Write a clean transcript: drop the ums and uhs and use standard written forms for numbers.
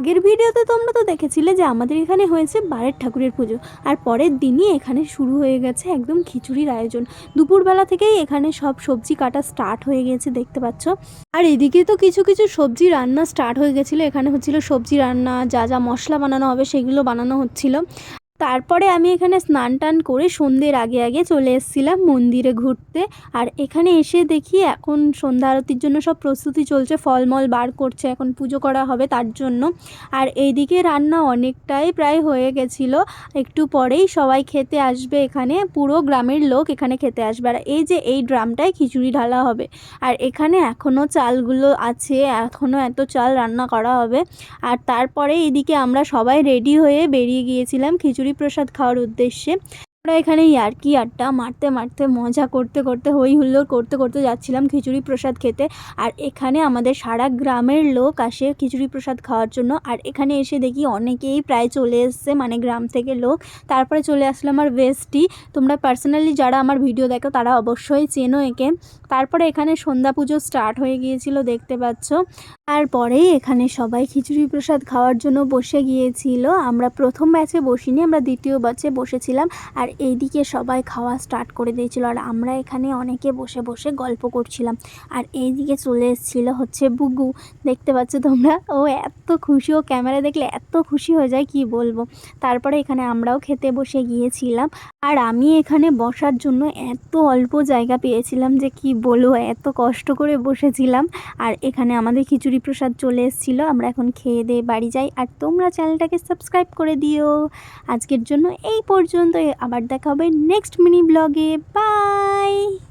আগের ভিডিওতে তোমরা তো দেখেছিলে যে আমাদের এখানে হয়েছে বারের ঠাকুরের পুজো, আর পরের দিনই এখানে শুরু হয়ে গেছে একদম খিচুড়ির আয়োজন। দুপুরবেলা থেকেই এখানে সব সবজি কাটা স্টার্ট হয়ে গেছে, দেখতে পাচ্ছ। আর এদিকে তো কিছু কিছু সবজি রান্না স্টার্ট হয়ে গেছিলো। এখানে হচ্ছিল সবজি রান্না, যা যা মশলা বানানো হবে সেগুলো বানানো হচ্ছিল। তারপরে আমি এখানে স্নান টান করে সন্ধ্যের আগে আগে চলে এসেছিলাম মন্দিরে ঘুরতে। আর এখানে এসে দেখি এখন সন্ধ্যা আরতির জন্য সব প্রস্তুতি চলছে, ফলমল বার করছে, এখন পুজো করা হবে তার জন্য। আর এইদিকে রান্না অনেকটাই প্রায় হয়ে গেছিলো, একটু পরেই সবাই খেতে আসবে। এখানে পুরো গ্রামের লোক এখানে খেতে আসবে। আর এই যে এই ড্রামটায় খিচুড়ি ঢালা হবে। আর এখানে এখনও চালগুলো আছে, এখনও এত চাল রান্না করা হবে। আর তারপরে এদিকে আমরা সবাই রেডি হয়ে বেরিয়ে গিয়েছিলাম খিচুড়ি প্রসাদ খাওয়ার উদ্দেশ্যে। আমরা এখানে ইয়ার্কি আড্ডা মারতে মারতে মজা করতে করতে হই হুল্লোড় করতে করতে যাচ্ছিলাম খিচুড়ি প্রসাদ খেতে। আর এখানে আমাদের সারা গ্রামের লোক আসে খিচুড়ি প্রসাদ খাওয়ার জন্য। আর এখানে এসে দেখি অনেকেই প্রায় চলে এসছে, মানে গ্রাম থেকে লোক। তারপরে চলে আসলো আমার বেস্টি। তোমরা পার্সোনালি যারা আমার ভিডিও দেখো তারা অবশ্যই চেনো একে। তারপরে এখানে সন্ধ্যা পুজো স্টার্ট হয়ে গিয়েছিল, দেখতে পাচ্ছ। তারপরেই এখানে সবাই খিচুড়ি প্রসাদ খাওয়ার জন্য বসে গিয়েছিল। আমরা প্রথম ব্যাচে বসিনি, আমরা দ্বিতীয় ব্যাচে বসেছিলাম। আর এইদিকে সবাই খাওয়া স্টার্ট করে দিয়েছিল, আর আমরা এখানে অনেকে বসে বসে গল্প করছিলাম। আর এইদিকে চলে এসেছিল হচ্ছে বুগু, দেখতে পাচ্ছ তোমরা। ও এত খুশি, ও ক্যামেরা দেখলে এত খুশি হয়ে যায় কি বলবো। তারপরে এখানে আমরাও খেতে বসে গিয়েছিলাম। আর আমি এখানে বসার জন্য এত অল্প জায়গা পেয়েছিলাম যে কি বলবো, এত কষ্ট করে বসেছিলাম। আর এখানে আমাদের খিচুড়ি প্রসাদ চলে এসেছিলো। আমরা এখন খেয়ে দিয়ে বাড়ি যাই। আর তোমরা চ্যানেলটাকে সাবস্ক্রাইব করে দিও। আজকের জন্য এই পর্যন্ত, আবার দেখা হবে নেক্সট মিনি ব্লগে। বাই।